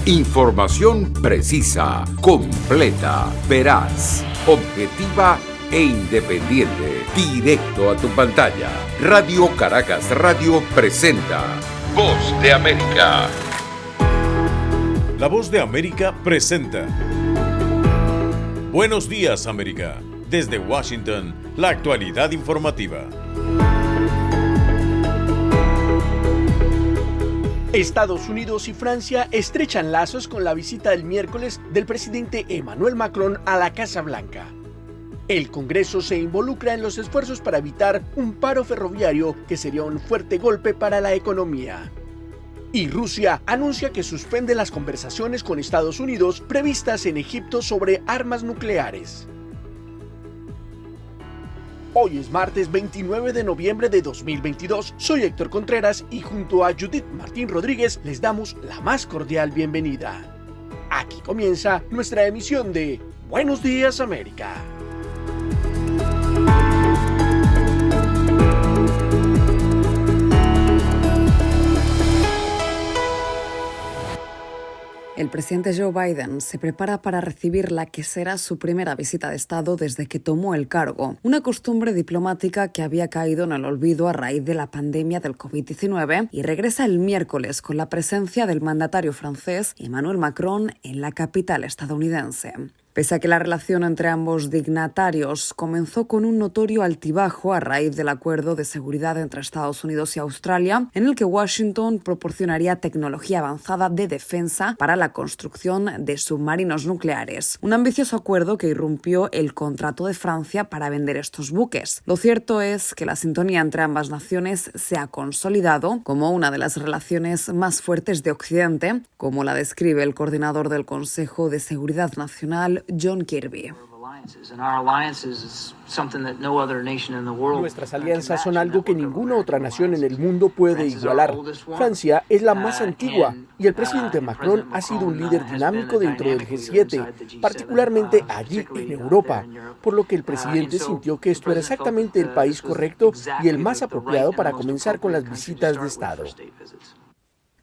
Información precisa, completa, veraz, objetiva e independiente. Directo a tu pantalla. Radio Caracas Radio presenta Voz de América. La Voz de América presenta Buenos días, América. Desde Washington, la actualidad informativa. Estados Unidos y Francia estrechan lazos con la visita del miércoles del presidente Emmanuel Macron a la Casa Blanca. El Congreso se involucra en los esfuerzos para evitar un paro ferroviario que sería un fuerte golpe para la economía. Y Rusia anuncia que suspende las conversaciones con Estados Unidos previstas en Egipto sobre armas nucleares. Hoy es martes 29 de noviembre de 2022. Soy Héctor Contreras y junto a Judith Martín Rodríguez les damos la más cordial bienvenida. Aquí comienza nuestra emisión de Buenos Días, América. El presidente Joe Biden se prepara para recibir la que será su primera visita de Estado desde que tomó el cargo, una costumbre diplomática que había caído en el olvido a raíz de la pandemia del COVID-19 y regresa el miércoles con la presencia del mandatario francés Emmanuel Macron en la capital estadounidense. Pese a que la relación entre ambos dignatarios comenzó con un notorio altibajo a raíz del acuerdo de seguridad entre Estados Unidos y Australia, en el que Washington proporcionaría tecnología avanzada de defensa para la construcción de submarinos nucleares. Un ambicioso acuerdo que irrumpió el contrato de Francia para vender estos buques. Lo cierto es que la sintonía entre ambas naciones se ha consolidado como una de las relaciones más fuertes de Occidente, como la describe el coordinador del Consejo de Seguridad Nacional, John Kirby. Nuestras alianzas son algo que ninguna otra nación en el mundo puede igualar. Francia es la más antigua y el presidente Macron ha sido un líder dinámico dentro del G7, particularmente allí en Europa, por lo que el presidente sintió que esto era exactamente el país correcto y el más apropiado para comenzar con las visitas de Estado.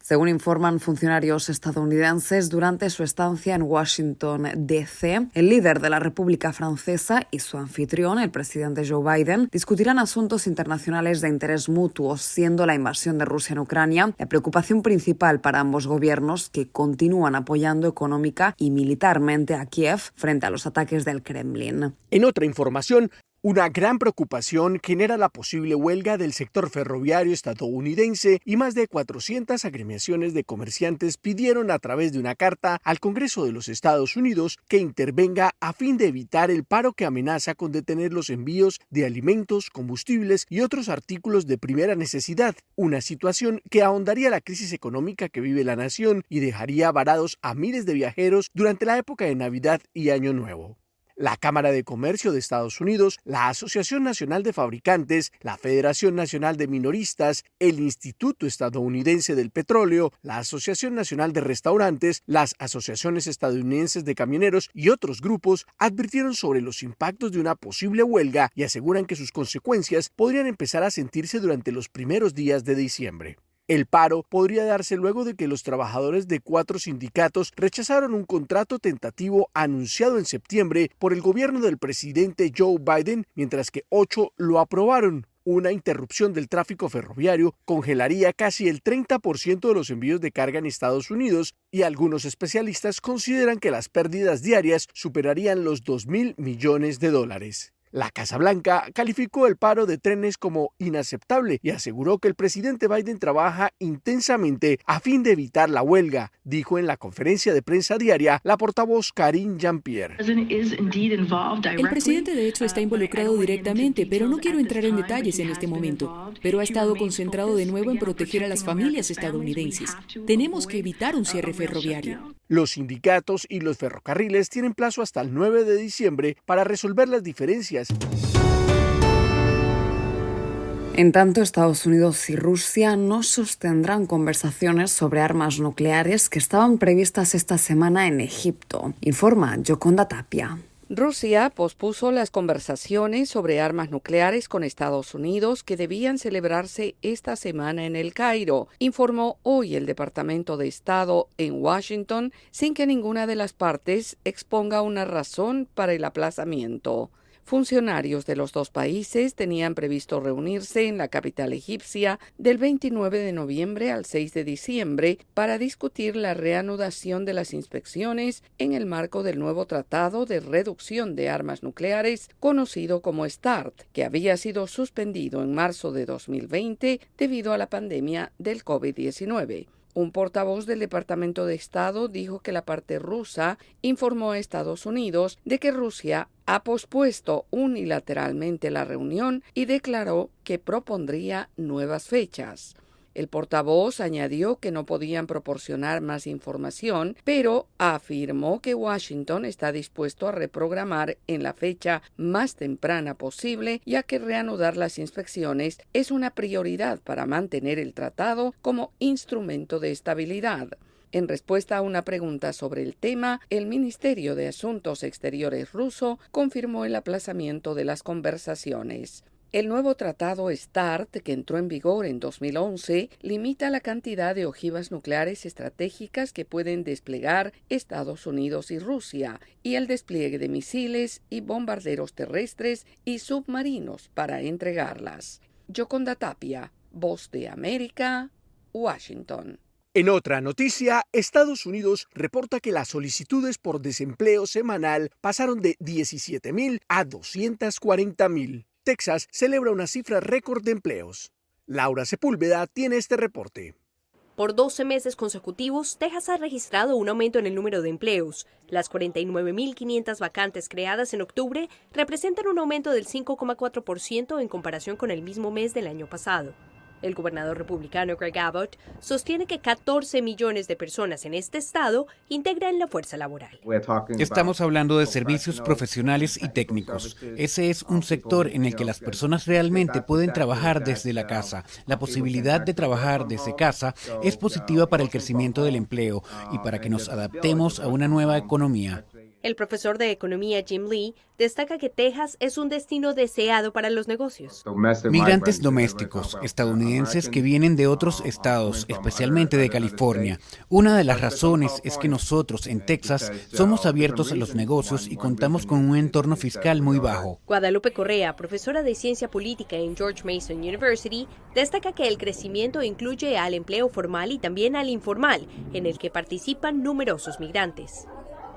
Según informan funcionarios estadounidenses, durante su estancia en Washington, D.C., el líder de la República Francesa y su anfitrión, el presidente Joe Biden, discutirán asuntos internacionales de interés mutuo, siendo la invasión de Rusia en Ucrania la preocupación principal para ambos gobiernos que continúan apoyando económica y militarmente a Kiev frente a los ataques del Kremlin. En otra información, una gran preocupación genera la posible huelga del sector ferroviario estadounidense y más de 400 agremiaciones de comerciantes pidieron a través de una carta al Congreso de los Estados Unidos que intervenga a fin de evitar el paro que amenaza con detener los envíos de alimentos, combustibles y otros artículos de primera necesidad, una situación que ahondaría la crisis económica que vive la nación y dejaría varados a miles de viajeros durante la época de Navidad y Año Nuevo. La Cámara de Comercio de Estados Unidos, la Asociación Nacional de Fabricantes, la Federación Nacional de Minoristas, el Instituto Estadounidense del Petróleo, la Asociación Nacional de Restaurantes, las asociaciones estadounidenses de camioneros y otros grupos advirtieron sobre los impactos de una posible huelga y aseguran que sus consecuencias podrían empezar a sentirse durante los primeros días de diciembre. El paro podría darse luego de que los trabajadores de 4 sindicatos rechazaron un contrato tentativo anunciado en septiembre por el gobierno del presidente Joe Biden, mientras que 8 lo aprobaron. Una interrupción del tráfico ferroviario congelaría casi el 30% de los envíos de carga en Estados Unidos y algunos especialistas consideran que las pérdidas diarias superarían los $2.000 millones. La Casa Blanca calificó el paro de trenes como inaceptable y aseguró que el presidente Biden trabaja intensamente a fin de evitar la huelga, dijo en la conferencia de prensa diaria la portavoz Karine Jean-Pierre. El presidente de hecho está involucrado directamente, pero no quiero entrar en detalles en este momento. Pero ha estado concentrado de nuevo en proteger a las familias estadounidenses. Tenemos que evitar un cierre ferroviario. Los sindicatos y los ferrocarriles tienen plazo hasta el 9 de diciembre para resolver las diferencias. En tanto, Estados Unidos y Rusia no sostendrán conversaciones sobre armas nucleares que estaban previstas esta semana en Egipto, informa Yoconda Tapia. Rusia pospuso las conversaciones sobre armas nucleares con Estados Unidos que debían celebrarse esta semana en El Cairo, informó hoy el Departamento de Estado en Washington, sin que ninguna de las partes exponga una razón para el aplazamiento. Funcionarios de los dos países tenían previsto reunirse en la capital egipcia del 29 de noviembre al 6 de diciembre para discutir la reanudación de las inspecciones en el marco del nuevo Tratado de Reducción de Armas Nucleares, conocido como START, que había sido suspendido en marzo de 2020 debido a la pandemia del COVID-19. Un portavoz del Departamento de Estado dijo que la parte rusa informó a Estados Unidos de que Rusia ha pospuesto unilateralmente la reunión y declaró que propondría nuevas fechas. El portavoz añadió que no podían proporcionar más información, pero afirmó que Washington está dispuesto a reprogramar en la fecha más temprana posible, ya que reanudar las inspecciones es una prioridad para mantener el tratado como instrumento de estabilidad. En respuesta a una pregunta sobre el tema, el Ministerio de Asuntos Exteriores ruso confirmó el aplazamiento de las conversaciones. El nuevo tratado START, que entró en vigor en 2011, limita la cantidad de ojivas nucleares estratégicas que pueden desplegar Estados Unidos y Rusia, y el despliegue de misiles y bombarderos terrestres y submarinos para entregarlas. Yoconda Tapia, Voz de América, Washington. En otra noticia, Estados Unidos reporta que las solicitudes por desempleo semanal pasaron de 17,000 a 240,000. Texas celebra una cifra récord de empleos. Laura Sepúlveda tiene este reporte. Por 12 meses consecutivos, Texas ha registrado un aumento en el número de empleos. Las 49.500 vacantes creadas en octubre representan un aumento del 5,4% en comparación con el mismo mes del año pasado. El gobernador republicano Greg Abbott sostiene que 14 millones de personas en este estado integran la fuerza laboral. Estamos hablando de servicios profesionales y técnicos. Ese es un sector en el que las personas realmente pueden trabajar desde la casa. La posibilidad de trabajar desde casa es positiva para el crecimiento del empleo y para que nos adaptemos a una nueva economía. El profesor de economía Jim Lee destaca que Texas es un destino deseado para los negocios. Migrantes domésticos, estadounidenses que vienen de otros estados, especialmente de California. Una de las razones es que nosotros en Texas somos abiertos a los negocios y contamos con un entorno fiscal muy bajo. Guadalupe Correa, profesora de ciencia política en George Mason University, destaca que el crecimiento incluye al empleo formal y también al informal, en el que participan numerosos migrantes.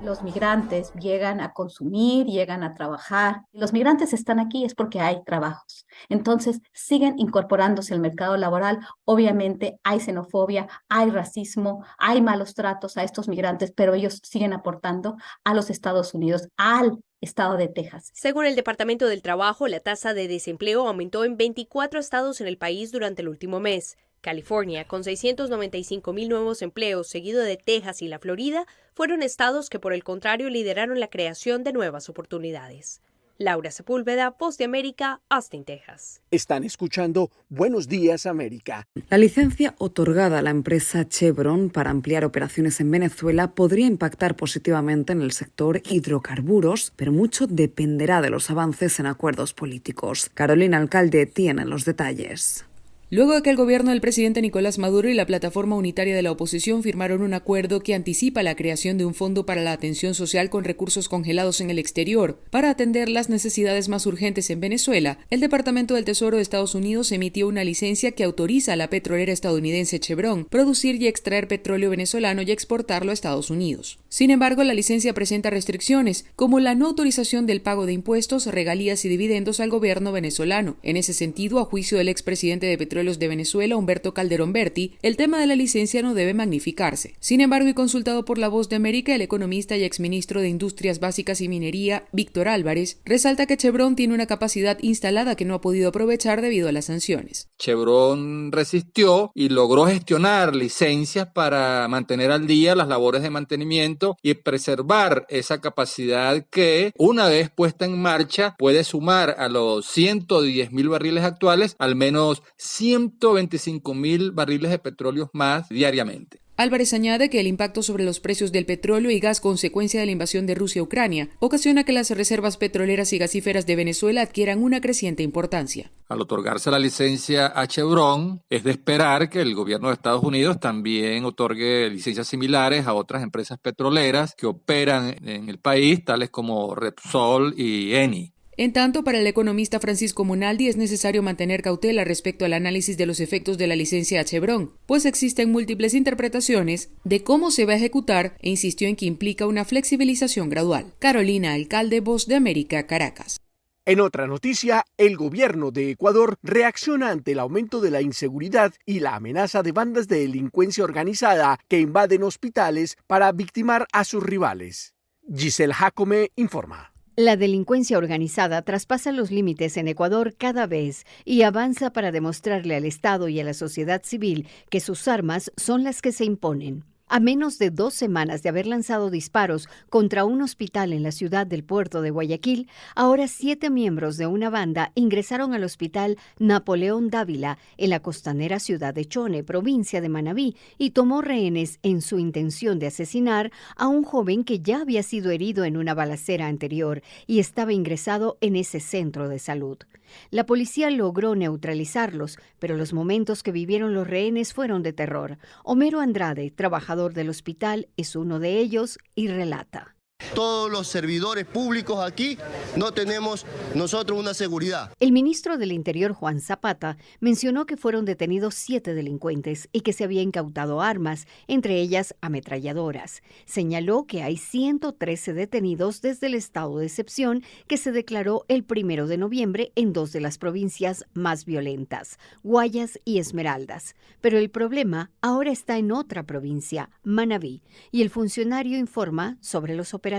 Los migrantes llegan a consumir, llegan a trabajar. Los migrantes están aquí es porque hay trabajos. Entonces, siguen incorporándose al mercado laboral. Obviamente hay xenofobia, hay racismo, hay malos tratos a estos migrantes, pero ellos siguen aportando a los Estados Unidos, al estado de Texas. Según el Departamento del Trabajo, la tasa de desempleo aumentó en 24 estados en el país durante el último mes. California, con 695,000 nuevos empleos, seguido de Texas y la Florida, fueron estados que por el contrario lideraron la creación de nuevas oportunidades. Laura Sepúlveda, Voz de América, Austin, Texas. Están escuchando Buenos Días, América. La licencia otorgada a la empresa Chevron para ampliar operaciones en Venezuela podría impactar positivamente en el sector hidrocarburos, pero mucho dependerá de los avances en acuerdos políticos. Carolina Alcalde tiene los detalles. Luego de que el gobierno del presidente Nicolás Maduro y la plataforma unitaria de la oposición firmaron un acuerdo que anticipa la creación de un fondo para la atención social con recursos congelados en el exterior para atender las necesidades más urgentes en Venezuela, el Departamento del Tesoro de Estados Unidos emitió una licencia que autoriza a la petrolera estadounidense Chevron producir y extraer petróleo venezolano y exportarlo a Estados Unidos. Sin embargo, la licencia presenta restricciones, como la no autorización del pago de impuestos, regalías y dividendos al gobierno venezolano. En ese sentido, a juicio del expresidente de Petróleos de Venezuela, Humberto Calderón Berti, el tema de la licencia no debe magnificarse. Sin embargo, y consultado por La Voz de América, el economista y exministro de Industrias Básicas y Minería, Víctor Álvarez, resalta que Chevron tiene una capacidad instalada que no ha podido aprovechar debido a las sanciones. Chevron resistió y logró gestionar licencias para mantener al día las labores de mantenimiento y preservar esa capacidad que, una vez puesta en marcha, puede sumar a los 110,000 barriles actuales al menos 125,000 barriles de petróleo más diariamente. Álvarez añade que el impacto sobre los precios del petróleo y gas consecuencia de la invasión de Rusia a Ucrania ocasiona que las reservas petroleras y gasíferas de Venezuela adquieran una creciente importancia. Al otorgarse la licencia a Chevron, es de esperar que el gobierno de Estados Unidos también otorgue licencias similares a otras empresas petroleras que operan en el país, tales como Repsol y Eni. En tanto, para el economista Francisco Monaldi es necesario mantener cautela respecto al análisis de los efectos de la licencia a Chevron, pues existen múltiples interpretaciones de cómo se va a ejecutar e insistió en que implica una flexibilización gradual. Carolina Alcalde, Voz de América, Caracas. En otra noticia, el gobierno de Ecuador reacciona ante el aumento de la inseguridad y la amenaza de bandas de delincuencia organizada que invaden hospitales para victimar a sus rivales. Giselle Jacome informa. La delincuencia organizada traspasa los límites en Ecuador cada vez y avanza para demostrarle al Estado y a la sociedad civil que sus armas son las que se imponen. A menos de 2 semanas de haber lanzado disparos contra un hospital en la ciudad del puerto de Guayaquil, ahora 7 miembros de una banda ingresaron al hospital Napoleón Dávila en la costanera ciudad de Chone, provincia de Manabí, y tomó rehenes en su intención de asesinar a un joven que ya había sido herido en una balacera anterior y estaba ingresado en ese centro de salud. La policía logró neutralizarlos, pero los momentos que vivieron los rehenes fueron de terror. Homero Andrade, trabajador del hospital, es uno de ellos y relata. Todos los servidores públicos aquí no tenemos nosotros una seguridad. El ministro del Interior, Juan Zapata, mencionó que fueron detenidos 7 delincuentes y que se había incautado armas, entre ellas ametralladoras. Señaló que hay 113 detenidos desde el estado de excepción que se declaró el 1 de noviembre en 2 de las provincias más violentas, Guayas y Esmeraldas. Pero el problema ahora está en otra provincia, Manabí, y el funcionario informa sobre los operativos.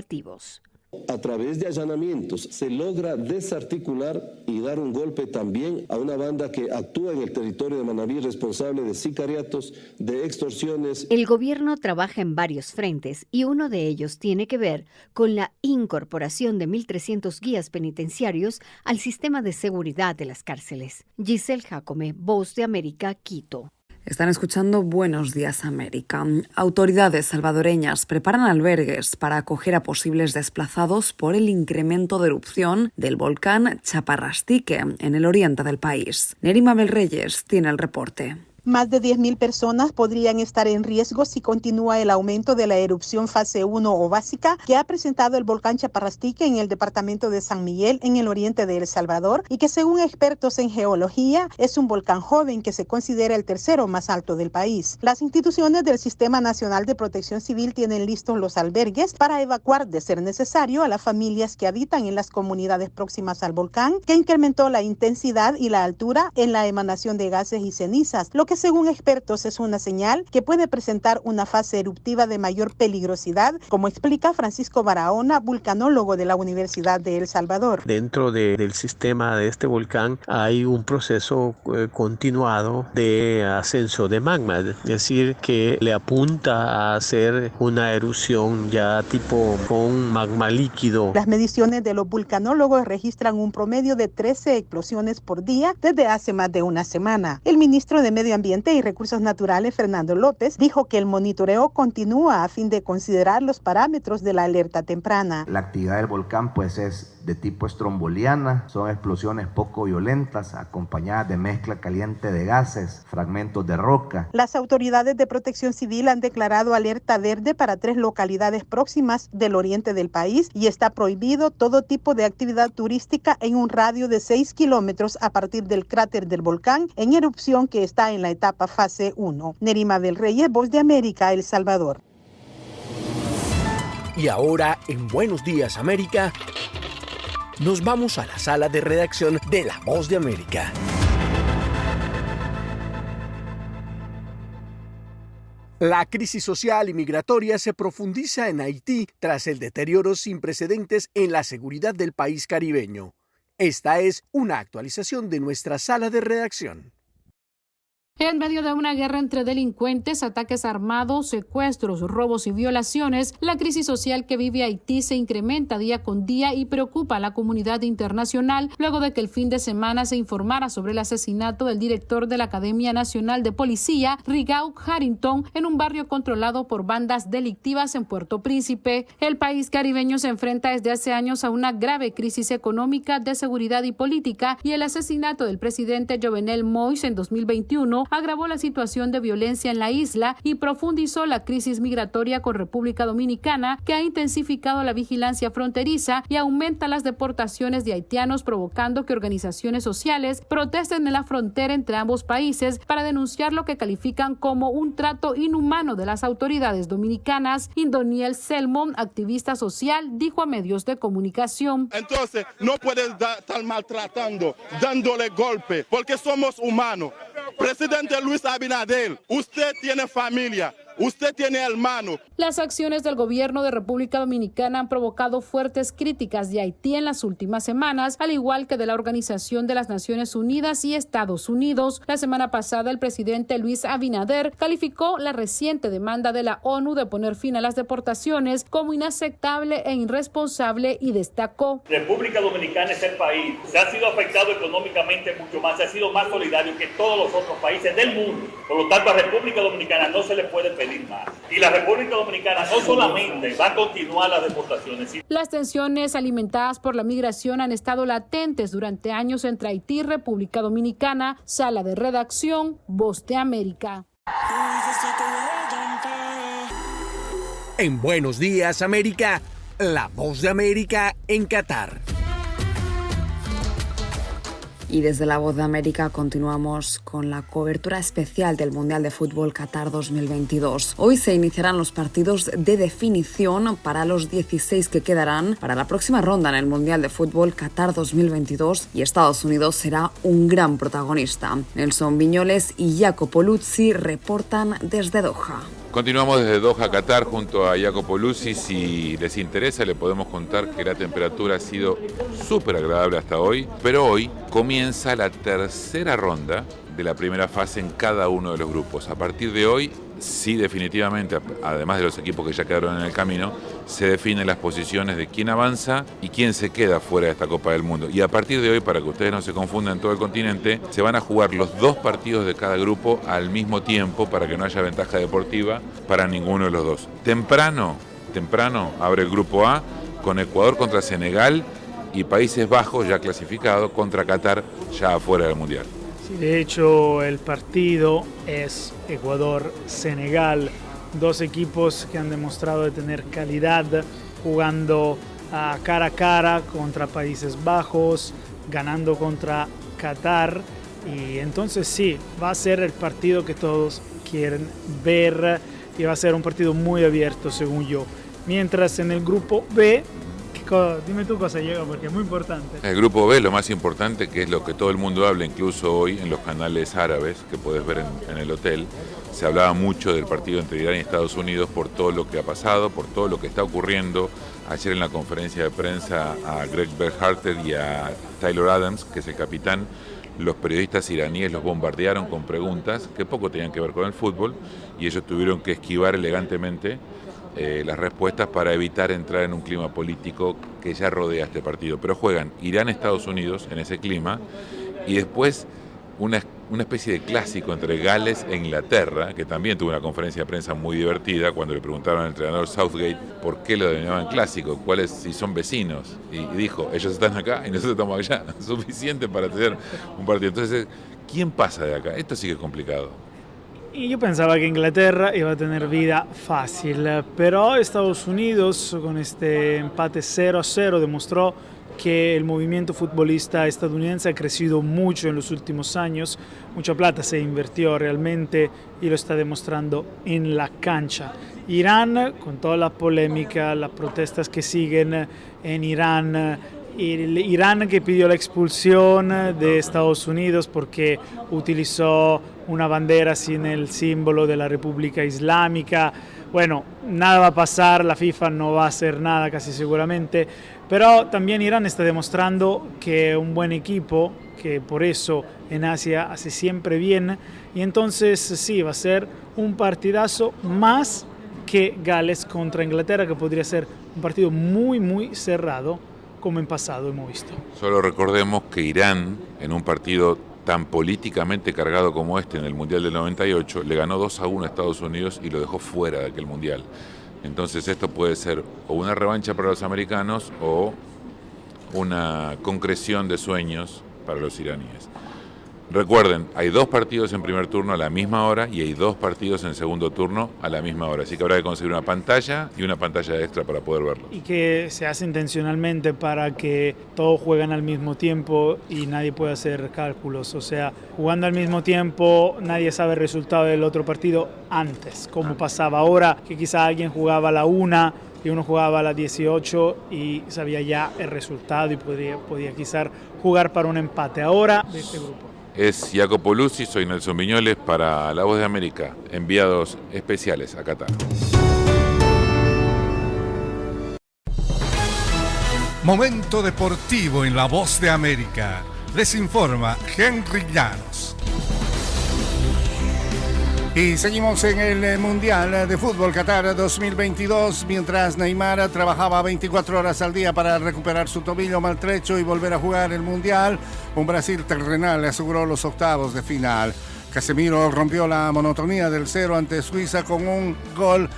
A través de allanamientos se logra desarticular y dar un golpe también a una banda que actúa en el territorio de Manabí responsable de sicariatos, de extorsiones. El gobierno trabaja en varios frentes y uno de ellos tiene que ver con la incorporación de 1.300 guías penitenciarios al sistema de seguridad de las cárceles. Giselle Jacome, Voz de América, Quito. Están escuchando Buenos Días América. Autoridades salvadoreñas preparan albergues para acoger a posibles desplazados por el incremento de erupción del volcán Chaparrastique en el oriente del país. Neri Mabel Reyes tiene el reporte. Más de 10.000 personas podrían estar en riesgo si continúa el aumento de la erupción fase 1 o básica que ha presentado el volcán Chaparrastique en el departamento de San Miguel, en el oriente de El Salvador, y que según expertos en geología es un volcán joven que se considera el tercero más alto del país. Las instituciones del Sistema Nacional de Protección Civil tienen listos los albergues para evacuar, de ser necesario, a las familias que habitan en las comunidades próximas al volcán, que incrementó la intensidad y la altura en la emanación de gases y cenizas, lo que según expertos es una señal que puede presentar una fase eruptiva de mayor peligrosidad, como explica Francisco Barahona, vulcanólogo de la Universidad de El Salvador. Dentro del sistema de este volcán hay un proceso continuado de ascenso de magma, es decir, que le apunta a hacer una erupción ya tipo con magma líquido. Las mediciones de los vulcanólogos registran un promedio de 13 explosiones por día desde hace más de una semana. El ministro de Medio Ambiente y Recursos Naturales, Fernando López, dijo que el monitoreo continúa a fin de considerar los parámetros de la alerta temprana. La actividad del volcán pues es de tipo estromboliana, son explosiones poco violentas acompañadas de mezcla caliente de gases, fragmentos de roca. Las autoridades de Protección Civil han declarado alerta verde para 3 localidades próximas del oriente del país y está prohibido todo tipo de actividad turística en un radio de 6 kilómetros a partir del cráter del volcán en erupción que está en la etapa fase 1. Neri Mabel Reyes, Voz de América, El Salvador. Y ahora, en Buenos Días América, nos vamos a la sala de redacción de La Voz de América. La crisis social y migratoria se profundiza en Haití tras el deterioro sin precedentes en la seguridad del país caribeño. Esta es una actualización de nuestra sala de redacción. En medio de una guerra entre delincuentes, ataques armados, secuestros, robos y violaciones, la crisis social que vive Haití se incrementa día con día y preocupa a la comunidad internacional luego de que el fin de semana se informara sobre el asesinato del director de la Academia Nacional de Policía, Rigaud Harrington, en un barrio controlado por bandas delictivas en Puerto Príncipe. El país caribeño se enfrenta desde hace años a una grave crisis económica, de seguridad y política, y el asesinato del presidente Jovenel Moïse en 2021 agravó la situación de violencia en la isla y profundizó la crisis migratoria con República Dominicana, que ha intensificado la vigilancia fronteriza y aumenta las deportaciones de haitianos, provocando que organizaciones sociales protesten en la frontera entre ambos países para denunciar lo que califican como un trato inhumano de las autoridades dominicanas. Indoniel Selmon, activista social, dijo a medios de comunicación: entonces no puedes estar maltratando, dándole golpe, porque somos humanos. Presidente Luis Abinader, usted tiene familia, usted tiene hermano. Las acciones del gobierno de República Dominicana han provocado fuertes críticas de Haití en las últimas semanas, al igual que de la Organización de las Naciones Unidas y Estados Unidos. La semana pasada, el presidente Luis Abinader calificó la reciente demanda de la ONU de poner fin a las deportaciones como inaceptable e irresponsable y destacó: República Dominicana es el país que ha sido afectado económicamente mucho más, ha sido más solidario que todos los otros países del mundo. Por lo tanto, a República Dominicana no se le puede pedir más. Y la República Dominicana no solamente va a continuar las deportaciones. Las tensiones alimentadas por la migración han estado latentes durante años entre Haití y República Dominicana. Sala de redacción, Voz de América. En Buenos Días, América, la Voz de América en Qatar. Y desde la Voz de América continuamos con la cobertura especial del Mundial de Fútbol Qatar 2022. Hoy se iniciarán los partidos de definición para los 16 que quedarán para la próxima ronda en el Mundial de Fútbol Qatar 2022 y Estados Unidos será un gran protagonista. Nelson Viñoles y Jacopo Luzzi reportan desde Doha. Continuamos desde Doha, Qatar, junto a Jacopo Luzzi. Si les interesa, le podemos contar que la temperatura ha sido súper agradable hasta hoy, pero hoy comienza la tercera ronda de la primera fase en cada uno de los grupos. A partir de hoy, sí, definitivamente, además de los equipos que ya quedaron en el camino, se definen las posiciones de quién avanza y quién se queda fuera de esta Copa del Mundo. Y a partir de hoy, para que ustedes no se confundan en todo el continente, se van a jugar los 2 partidos de cada grupo al mismo tiempo para que no haya ventaja deportiva para ninguno de los dos. Temprano abre el grupo A con Ecuador contra Senegal y Países Bajos ya clasificado contra Qatar ya afuera del Mundial. Sí, de hecho el partido es Ecuador-Senegal, 2 equipos que han demostrado de tener calidad jugando cara a cara contra Países Bajos, ganando contra Qatar, y entonces sí, va a ser el partido que todos quieren ver y va a ser un partido muy abierto según yo. Mientras en el grupo B, dime tú cosa llega porque es muy importante. El grupo B, lo más importante, que es lo que todo el mundo habla, incluso hoy en los canales árabes que puedes ver en el hotel, se hablaba mucho del partido entre Irán y Estados Unidos por todo lo que ha pasado, por todo lo que está ocurriendo. Ayer en la conferencia de prensa a Greg Berhalter y a Taylor Adams, que es el capitán, los periodistas iraníes los bombardearon con preguntas que poco tenían que ver con el fútbol y ellos tuvieron que esquivar elegantemente las respuestas para evitar entrar en un clima político que ya rodea este partido. Pero juegan Irán-Estados Unidos en ese clima y después una especie de clásico entre Gales e Inglaterra, que también tuvo una conferencia de prensa muy divertida cuando le preguntaron al entrenador Southgate por qué lo denominaban clásico, cuáles si son vecinos, y dijo, ellos están acá y nosotros estamos allá, suficiente para tener un partido. Entonces, ¿quién pasa de acá? Esto sí que es complicado. Y yo pensaba que Inglaterra iba a tener vida fácil, pero Estados Unidos con este empate 0-0 demostró que el movimiento futbolista estadounidense ha crecido mucho en los últimos años, mucha plata se invirtió realmente y lo está demostrando en la cancha. Irán, con toda la polémica, las protestas que siguen en Irán, Irán que pidió la expulsión de Estados Unidos porque utilizó una bandera sin el símbolo de la República Islámica, bueno, nada va a pasar, la FIFA no va a hacer nada casi seguramente, pero también Irán está demostrando que es un buen equipo, que por eso en Asia hace siempre bien, y entonces sí, va a ser un partidazo más que Gales contra Inglaterra, que podría ser un partido muy cerrado, como en pasado hemos visto. Solo recordemos que Irán, en un partido tan políticamente cargado como este en el Mundial del 98, le ganó 2-1 a Estados Unidos y lo dejó fuera de aquel Mundial. Entonces esto puede ser o una revancha para los americanos o una concreción de sueños para los iraníes. Recuerden, hay 2 partidos en primer turno a la misma hora y hay 2 partidos en segundo turno a la misma hora. Así que habrá que conseguir una pantalla y una pantalla extra para poder verlo. Y que se hace intencionalmente para que todos jueguen al mismo tiempo y nadie pueda hacer cálculos. O sea, jugando al mismo tiempo, nadie sabe el resultado del otro partido antes, como pasaba ahora, que quizá alguien jugaba a la 1 y uno jugaba a las 18 y sabía ya el resultado y podía quizá jugar para un empate. Ahora, de este grupo. Es Jacopo Luzzi, soy Nelson Viñoles para La Voz de América, enviados especiales a Qatar. Momento deportivo en La Voz de América. Les informa Henry Llanos. Y seguimos en el Mundial de Fútbol Qatar 2022, mientras Neymar trabajaba 24 horas al día para recuperar su tobillo maltrecho y volver a jugar el Mundial. Un Brasil terrenal le aseguró los octavos de final. Casemiro rompió la monotonía del 0 ante Suiza con un gol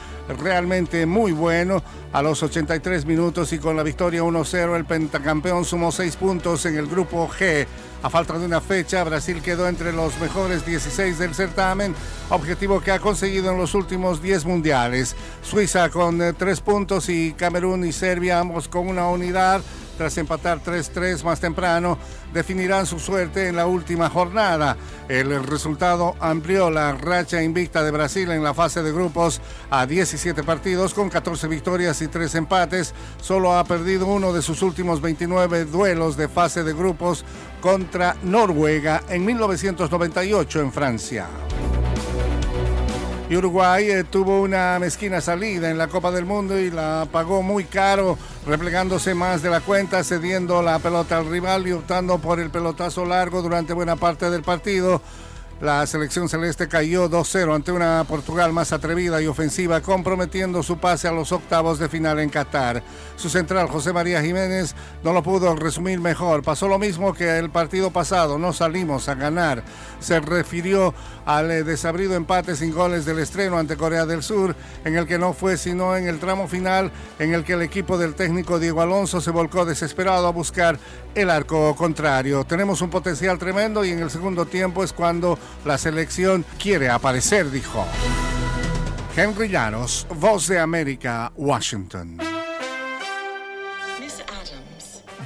realmente muy bueno a los 83 minutos y con la victoria 1-0 el pentacampeón sumó 6 puntos en el grupo G. A falta de una fecha, Brasil quedó entre los mejores 16 del certamen, objetivo que ha conseguido en los últimos 10 mundiales. Suiza con 3 puntos y Camerún y Serbia ambos con una unidad. Tras empatar 3-3 más temprano, definirán su suerte en la última jornada. El resultado amplió la racha invicta de Brasil en la fase de grupos a 17 partidos con 14 victorias y 3 empates. Solo ha perdido uno de sus últimos 29 duelos de fase de grupos contra Noruega en 1998 en Francia. Y Uruguay tuvo una mezquina salida en la Copa del Mundo y la pagó muy caro, replegándose más de la cuenta, cediendo la pelota al rival y optando por el pelotazo largo durante buena parte del partido. La selección celeste cayó 2-0 ante una Portugal más atrevida y ofensiva, comprometiendo su pase a los octavos de final en Qatar. Su central, José María Jiménez, no lo pudo resumir mejor. Pasó lo mismo que el partido pasado, no salimos a ganar. Se refirió al desabrido empate sin goles del estreno ante Corea del Sur, en el que no fue sino en el tramo final, en el que el equipo del técnico Diego Alonso se volcó desesperado a buscar el arco contrario. Tenemos un potencial tremendo y en el segundo tiempo es cuando la selección quiere aparecer, dijo. Henry Llanos, Voz de América, Washington.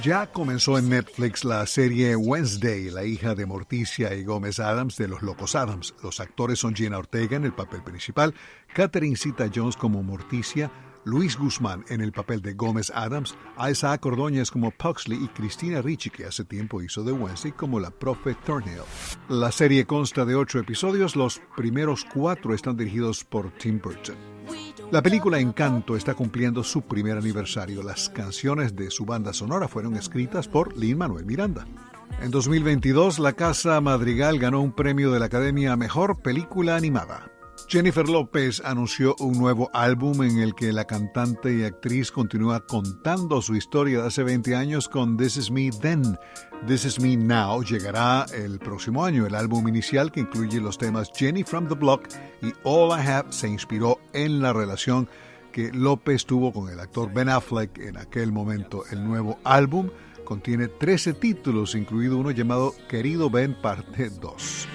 Ya comenzó en Netflix la serie Wednesday, la hija de Morticia y Gómez Adams de Los Locos Adams. Los actores son Jenna Ortega en el papel principal, Catherine Zeta-Jones como Morticia, Luis Guzmán en el papel de Gómez Adams, Isaac Ordóñez como Pugsley y Cristina Ricci, que hace tiempo hizo de Wednesday, como la profe Thornhill. La serie consta de 8 episodios, los primeros 4 están dirigidos por Tim Burton. La película Encanto está cumpliendo su primer aniversario. Las canciones de su banda sonora fueron escritas por Lin-Manuel Miranda. En 2022, La Casa Madrigal ganó un premio de la Academia a Mejor Película Animada. Jennifer López anunció un nuevo álbum en el que la cantante y actriz continúa contando su historia de hace 20 años con This Is Me Then. This Is Me Now llegará el próximo año. El álbum inicial, que incluye los temas Jenny from the Block y All I Have, se inspiró en la relación que López tuvo con el actor Ben Affleck en aquel momento. El nuevo álbum contiene 13 títulos, incluido uno llamado Querido Ben Parte 2.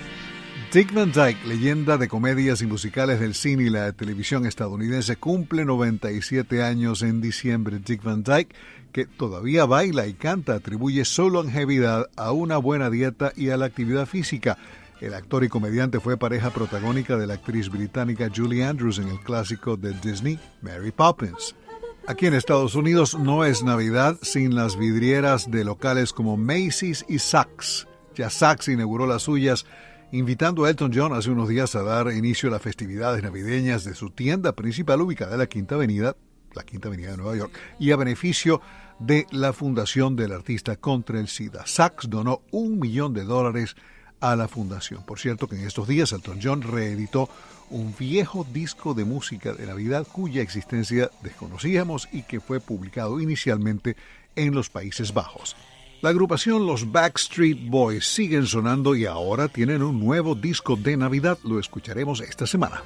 Dick Van Dyke, leyenda de comedias y musicales del cine y la televisión estadounidense, cumple 97 años en diciembre. Dick Van Dyke, que todavía baila y canta, atribuye su longevidad a una buena dieta y a la actividad física. El actor y comediante fue pareja protagónica de la actriz británica Julie Andrews en el clásico de Disney, Mary Poppins. Aquí en Estados Unidos no es Navidad sin las vidrieras de locales como Macy's y Saks. Ya Saks inauguró las suyas invitando a Elton John hace unos días a dar inicio a las festividades navideñas de su tienda principal ubicada en la Quinta Avenida de Nueva York, y a beneficio de la Fundación del Artista contra el SIDA. Saks donó $1 millón a la fundación. Por cierto que en estos días Elton John reeditó un viejo disco de música de Navidad cuya existencia desconocíamos y que fue publicado inicialmente en los Países Bajos. La agrupación Los Backstreet Boys siguen sonando y ahora tienen un nuevo disco de Navidad. Lo escucharemos esta semana.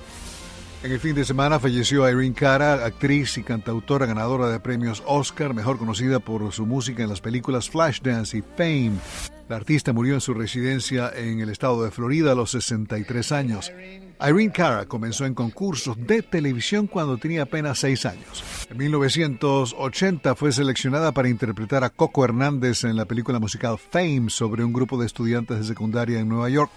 En el fin de semana falleció Irene Cara, actriz y cantautora ganadora de premios Oscar, mejor conocida por su música en las películas Flashdance y Fame. La artista murió en su residencia en el estado de Florida a los 63 años. Irene Cara comenzó en concursos de televisión cuando tenía apenas 6 años. En 1980 fue seleccionada para interpretar a Coco Hernández en la película musical Fame sobre un grupo de estudiantes de secundaria en Nueva York.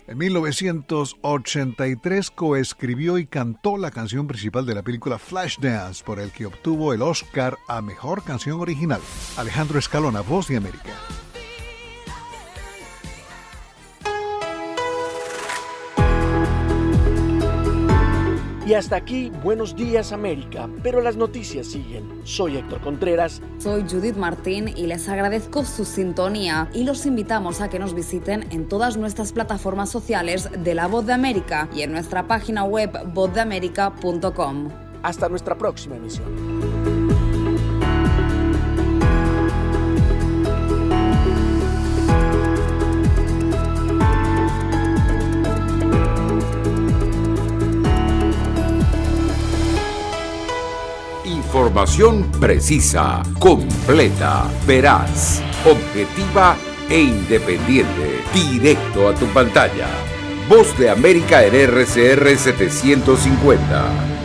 En 1983 coescribió y cantó la canción principal de la película Flashdance, por el que obtuvo el Oscar a Mejor Canción Original. Alejandro Escalona, Voz de América. Y hasta aquí, Buenos Días América, pero las noticias siguen. Soy Héctor Contreras. Soy Judith Martín y les agradezco su sintonía y los invitamos a que nos visiten en todas nuestras plataformas sociales de La Voz de América y en nuestra página web vozdeamerica.com. Hasta nuestra próxima emisión. Información precisa, completa, veraz, objetiva e independiente. Directo a tu pantalla. Voz de América en RCR 750.